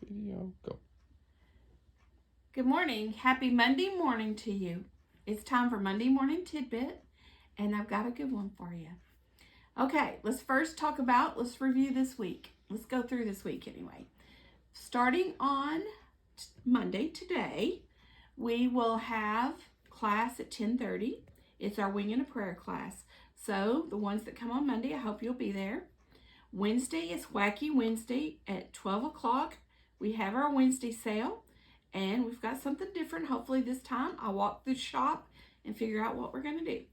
Video, go. Good morning. Happy Monday morning to you. It's time for Monday Morning Tidbit, and I've got a good one for you. Okay, let's review this week. Let's go through this week anyway. Starting on Monday, today, we will have class at 10:30. It's our Wing and a Prayer class. So the ones that come on Monday, I hope you'll be there. Wednesday is Wacky Wednesday at 12 o'clock. We have our Wednesday sale, and we've got something different. Hopefully this time I'll walk through the shop and figure out what we're going to do.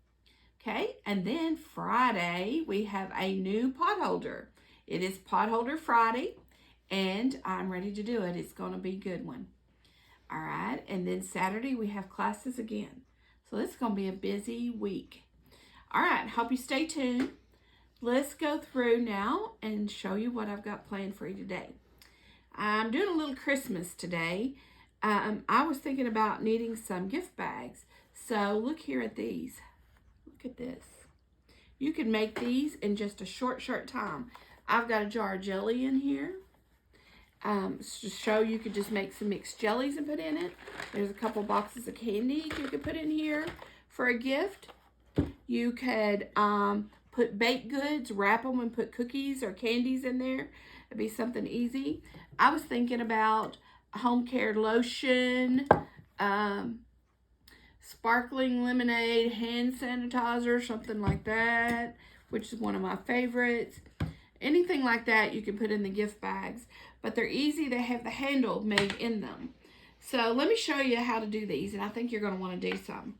Okay, and then Friday we have a new pot holder. It is Pot Holder Friday, and I'm ready to do it. It's going to be a good one. All right, and then Saturday we have classes again. So this is going to be a busy week. All right, hope you stay tuned. Let's go through now and show you what I've got planned for you today. I'm doing a little Christmas today. I was thinking about needing some gift bags. So look here at these. Look at this. You can make these in just a short time. I've got a jar of jelly in here. To show you could just make some mixed jellies and put in it. There's a couple boxes of candy you could put in here for a gift. You could put baked goods, wrap them and put cookies or candies in there. It'd be something easy. I was thinking about home care lotion, sparkling lemonade, hand sanitizer, something like that, which is one of my favorites. Anything like that you can put in the gift bags, but they're easy. They have the handle made in them. So let me show you how to do these, and I think you're going to want to do some.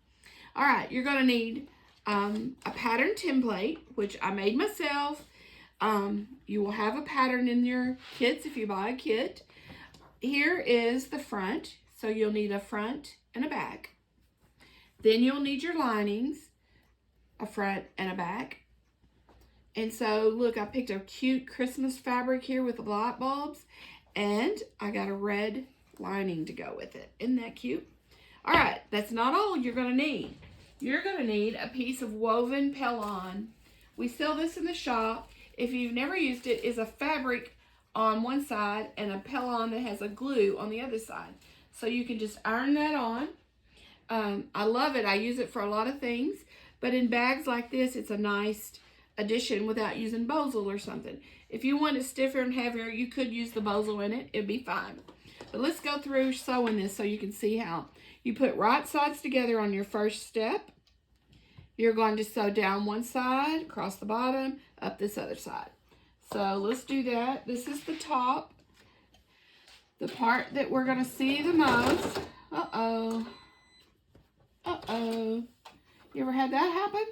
All right, you're going to need a pattern template, which I made myself. You will have a pattern in your kits if you buy a kit. Here is the front, so you'll need a front and a back. Then you'll need your linings, a front and a back. And so look, I picked a cute Christmas fabric here with the light bulbs, and I got a red lining to go with it. Isn't that cute? All right, that's not all you're going to need. You're going to need a piece of woven pellon. We sell this in the shop. If you've never used it, it's a fabric on one side and a pellon that has a glue on the other side. So you can just iron that on. I love it. I use it for a lot of things. But in bags like this, it's a nice addition without using bosal or something. If you want it stiffer and heavier, you could use the bosal in it. It'd be fine. But let's go through sewing this so you can see how. You put right sides together on your first step. You're going to sew down one side, across the bottom, up this other side. So let's do that. This is the top. The part that we're going to see the most. Uh-oh. Uh-oh. You ever had that happen?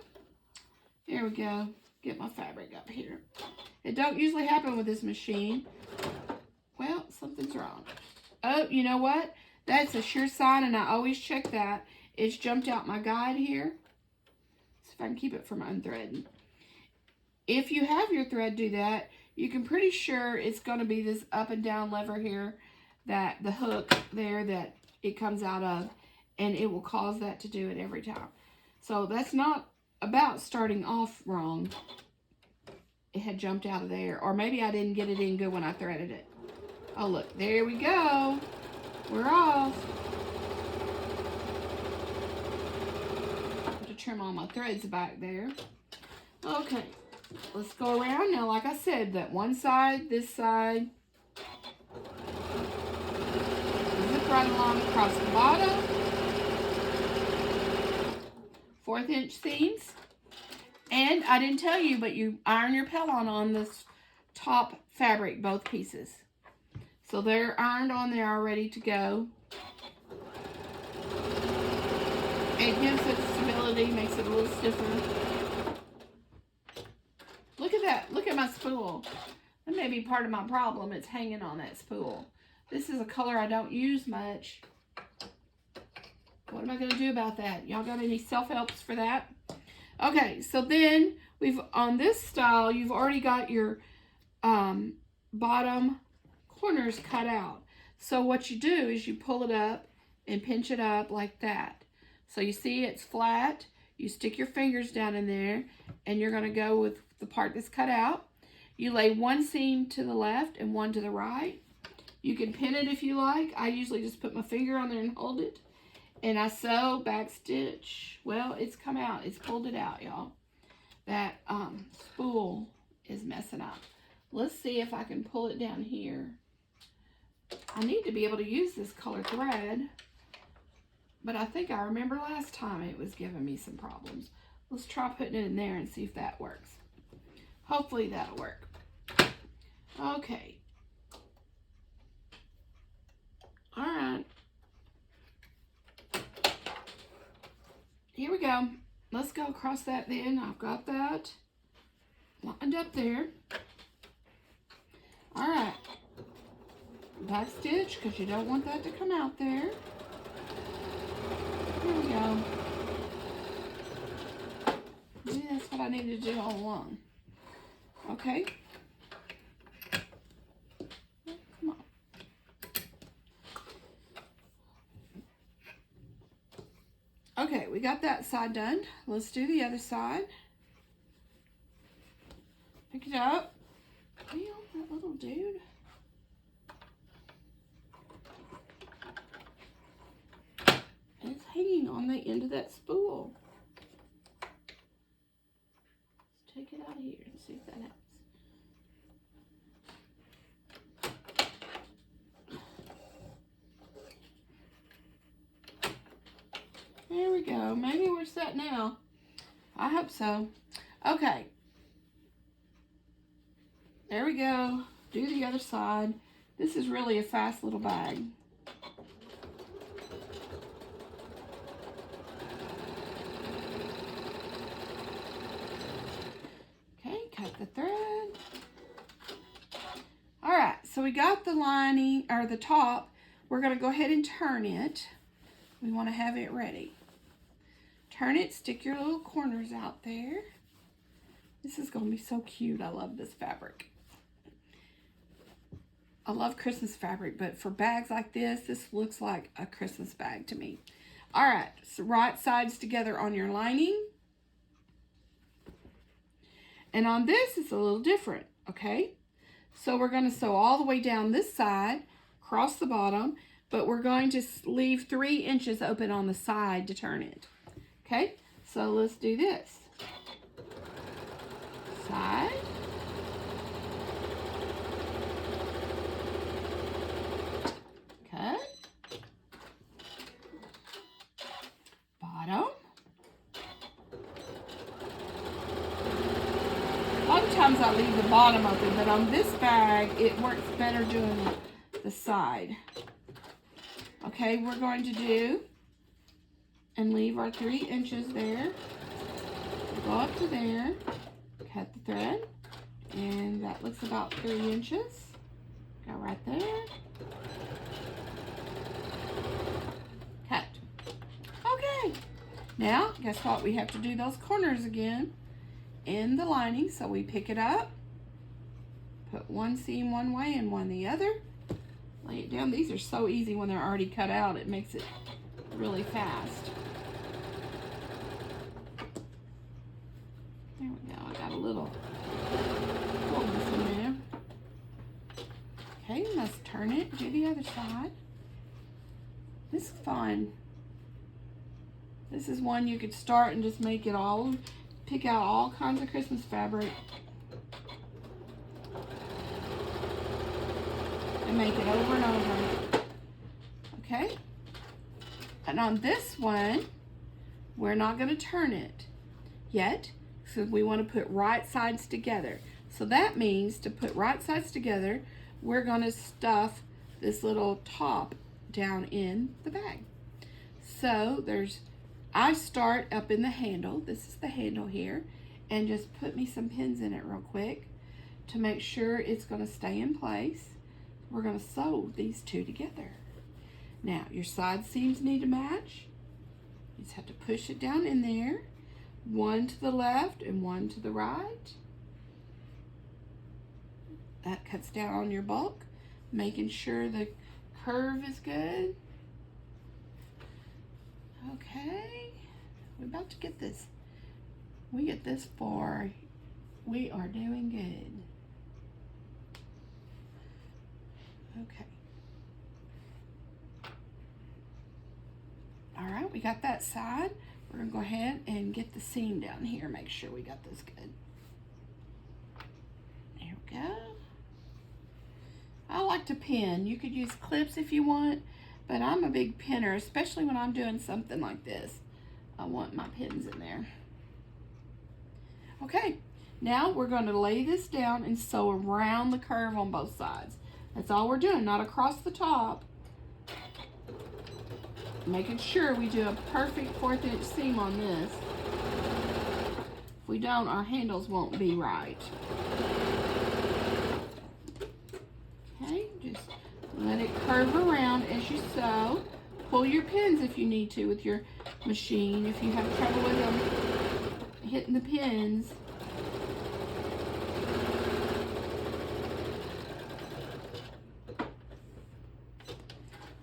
Here we go. Get my fabric up here. It don't usually happen with this machine. Well, something's wrong. Oh, you know what? That's a sure sign, and I always check that. It's jumped out my guide here. See if I can keep it from unthreading. If you have your thread do that, you can pretty sure it's going to be this up and down lever here, that the hook there that it comes out of, and it will cause that to do it every time. So that's not about starting off wrong. It had jumped out of there, or maybe I didn't get it in good when I threaded it. Oh look, there we go. We're off. I have to trim all my threads back there. Okay, let's go around now. Like I said, that one side, this side. Zip right along across the bottom. 1/4 inch seams. And I didn't tell you, but you iron your pellon on this top fabric, both pieces. So they're ironed on there, all ready to go. It gives it stability, makes it a little stiffer. Look at that. Look at my spool. That may be part of my problem. It's hanging on that spool. This is a color I don't use much. What am I going to do about that? Y'all got any self-helps for that? Okay, so then on this style, you've already got your bottom corners cut out. So what you do is you pull it up and pinch it up like that. So you see it's flat. You stick your fingers down in there, and you're going to go with the part that's cut out. You lay one seam to the left and one to the right. You can pin it if you like. I usually just put my finger on there and hold it. And I sew, back stitch. Well, it's come out. It's pulled it out, y'all. That spool is messing up. Let's see if I can pull it down here. I need to be able to use this color thread. But I think I remember last time it was giving me some problems. Let's try putting it in there and see if that works. Hopefully that'll work. Okay. All right. Here we go. Let's go across that then. I've got that lined up there. All right. Back stitch, because you don't want that to come out there. Here we go. Maybe that's what I needed to do all along. Okay. Come on. Okay, we got that side done. Let's do the other side. Pick it up. Feel that little dude. And it's hanging on the end of that spool. Let's take it out of here and see if that happens. There we go. Maybe we're set now. I hope so. Okay. There we go. Do the other side. This is really a fast little bag. Okay, cut the thread. All right, so we got the lining, or the top. We're going to go ahead and turn it. We want to have it ready. Turn it, stick your little corners out there. This is going to be so cute. I love this fabric. I love Christmas fabric, but for bags like this, this looks like a Christmas bag to me. All right, so right sides together on your lining. And on this, it's a little different, okay? So we're going to sew all the way down this side, across the bottom, but we're going to leave 3 inches open on the side to turn it. Okay, so let's do this. Side. Cut. Bottom. A lot of times I leave the bottom open, but on this bag, it works better doing the side. Okay, we're going to do and leave our 3 inches there. Go up to there, cut the thread, and that looks about 3 inches. Go right there. Cut. Okay. Now, guess what? We have to do those corners again in the lining. So we pick it up, put one seam one way and one the other. Lay it down. These are so easy when they're already cut out. It makes it really fast. There we go. I got a little fullness in there. Okay, let's turn it. Do the other side. This is fun. This is one you could start and just make it all, pick out all kinds of Christmas fabric. And make it over and over. Okay? And on this one, we're not going to turn it yet. So we want to put right sides together. So that means to put right sides together, we're going to stuff this little top down in the bag. So I start up in the handle. This is the handle here. And just put me some pins in it real quick to make sure it's going to stay in place. We're going to sew these two together. Now, your side seams need to match. You just have to push it down in there. One to the left and one to the right. That cuts down on your bulk, making sure the curve is good. Okay, we're about to get this. We get this far, we are doing good. Okay, we got that side. We're gonna go ahead and get the seam down here. Make sure we got this good. There we go. I like to pin. You could use clips if you want, but I'm a big pinner, especially when I'm doing something like this. I want my pins in there. Okay, now we're going to lay this down and sew around the curve on both sides. That's all we're doing, not across the top. Making sure we do a perfect 1/4 inch seam on this. If we don't, our handles won't be right. Okay, just let it curve around as you sew. Pull your pins if you need to with your machine, if you have trouble with them hitting the pins.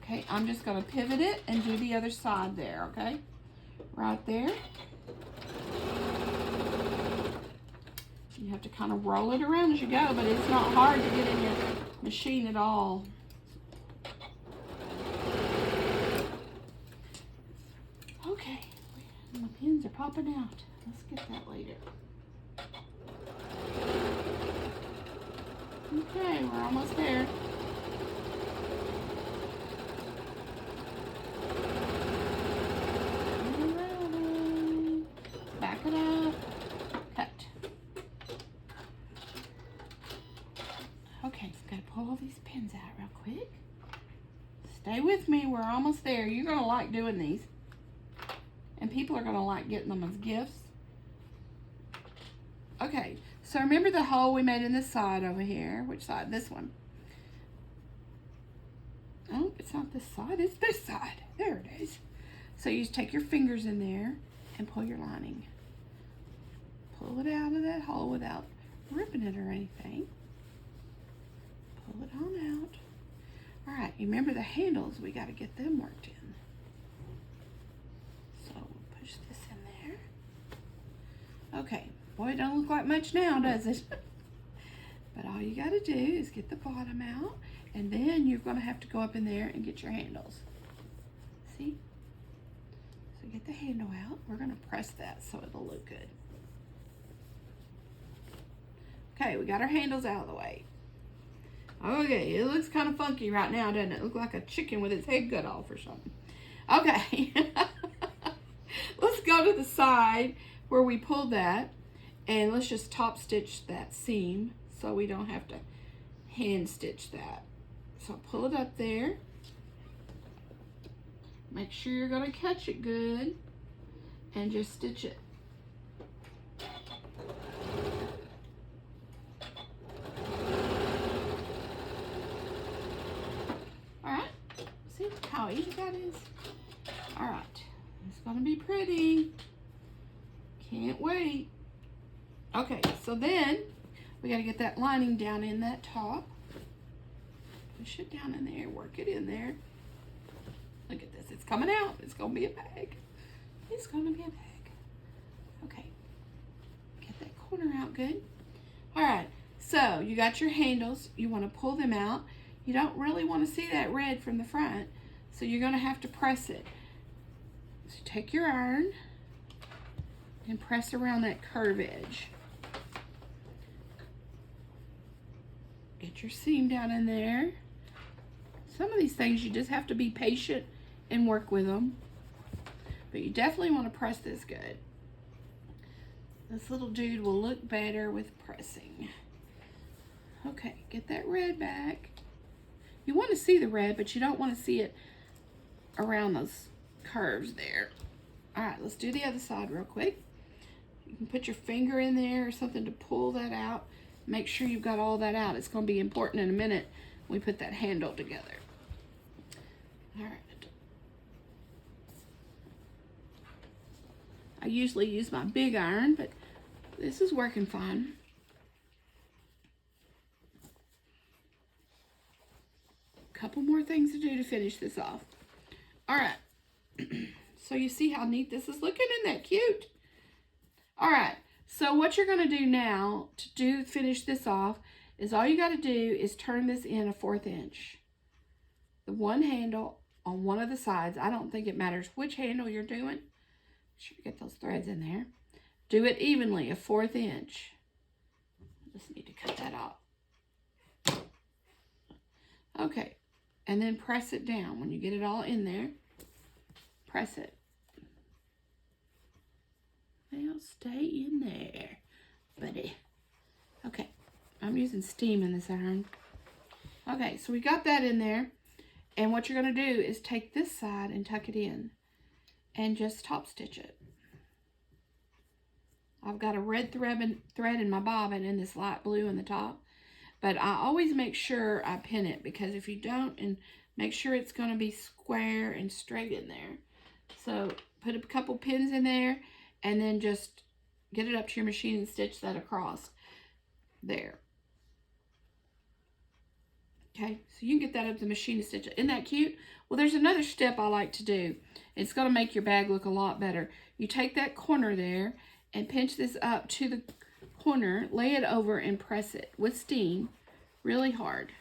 Okay, I'm just going to pivot it and do the other side there, okay? Right there. You have to kind of roll it around as you go, but it's not hard to get in your machine at all. Okay, my pins are popping out. Let's get that later. Okay, we're almost there. Back it up. Cut. Okay, gotta pull all these pins out real quick. Stay with me, we're almost there. You're gonna like doing these. And people are gonna like getting them as gifts. Okay, so remember the hole we made in this side over here? Which side? This one. Oh, it's not this side, it's this side. There it is. So you just take your fingers in there and pull your lining. Pull it out of that hole without ripping it or anything. Pull it on out. All right, remember the handles, we got to get them worked in. So we'll push this in there. Okay, boy, it don't look like much now, does it? But all you got to do is get the bottom out, and then you're going to have to go up in there and get your handles. See? So get the handle out. We're going to press that so it'll look good. Okay, we got our handles out of the way. Okay, it looks kind of funky right now, doesn't it? Look like a chicken with its head cut off or something. Okay, let's go to the side where we pulled that, and let's just top stitch that seam so we don't have to hand stitch that. So pull it up there. Make sure you're going to catch it good, and just stitch it. How easy that is. All right, it's gonna be pretty. Can't wait. Okay, so then we gotta get that lining down in that top. Push it down in there, work it in there. Look at this, it's coming out. It's gonna be a bag. It's gonna be a bag. Okay, get that corner out good. All right, so you got your handles. You wanna pull them out. You don't really wanna see that red from the front. So you're going to have to press it. So take your iron and press around that curve edge. Get your seam down in there. Some of these things you just have to be patient and work with them. But you definitely want to press this good. This little dude will look better with pressing. Okay, get that red back. You want to see the red, but you don't want to see it around those curves there. All right, let's do the other side real quick. You can put your finger in there or something to pull that out. Make sure you've got all that out. It's going to be important in a minute when we put that handle together. All right. I usually use my big iron, but this is working fine. Couple more things to do to finish this off. All right, so you see how neat this is looking? Isn't that cute? All right, so what you're gonna do now to finish this off is all you gotta do is turn this in a 1/4 inch. The one handle on one of the sides. I don't think it matters which handle you're doing. Make sure you get those threads in there. Do it evenly, a 1/4 inch. Just need to cut that off. Okay, and then press it down. When you get it all in there, press it. Now stay in there, buddy. Okay, I'm using steam in this iron. Okay, so we got that in there. And what you're going to do is take this side and tuck it in and just top stitch it. I've got a red thread in my bobbin and this light blue in the top. But I always make sure I pin it, because if you don't, and make sure it's going to be square and straight in there. So put a couple pins in there and then just get it up to your machine and stitch that across there. Okay, so you can get that up to the machine and stitch it. Isn't that cute? Well, there's another step I like to do. It's going to make your bag look a lot better. You take that corner there and pinch this up to the corner, lay it over and press it with steam really hard.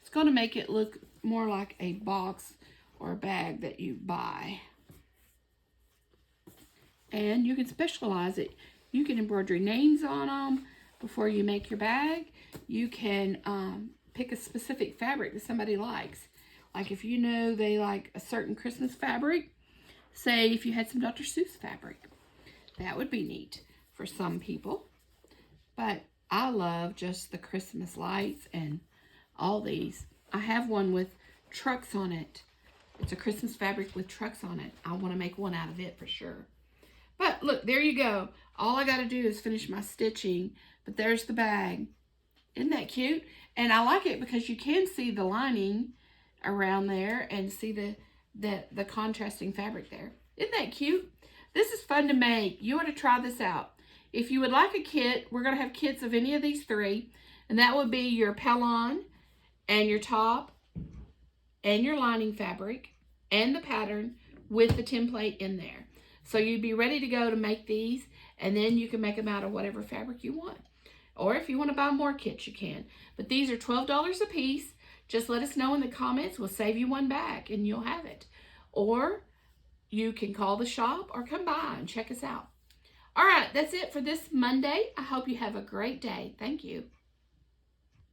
It's going to make it look more like a box or a bag that you buy. And you can specialize it. You can embroider names on them before you make your bag. You can pick a specific fabric that somebody likes. Like if you know they like a certain Christmas fabric, say if you had some Dr. Seuss fabric, that would be neat for some people. But I love just the Christmas lights and all these. I have one with trucks on it. It's a Christmas fabric with trucks on it. I want to make one out of it for sure. But look, there you go. All I got to do is finish my stitching. But there's the bag. Isn't that cute? And I like it because you can see the lining around there and see the contrasting fabric there. Isn't that cute? This is fun to make. You ought to try this out. If you would like a kit, we're going to have kits of any of these three. And that would be your pellon and your top and your lining fabric and the pattern with the template in there. So you'd be ready to go to make these, and then you can make them out of whatever fabric you want. Or if you want to buy more kits, you can. But these are $12 a piece. Just let us know in the comments. We'll save you one back and you'll have it. Or you can call the shop or come by and check us out. All right, that's it for this Monday. I hope you have a great day. Thank you.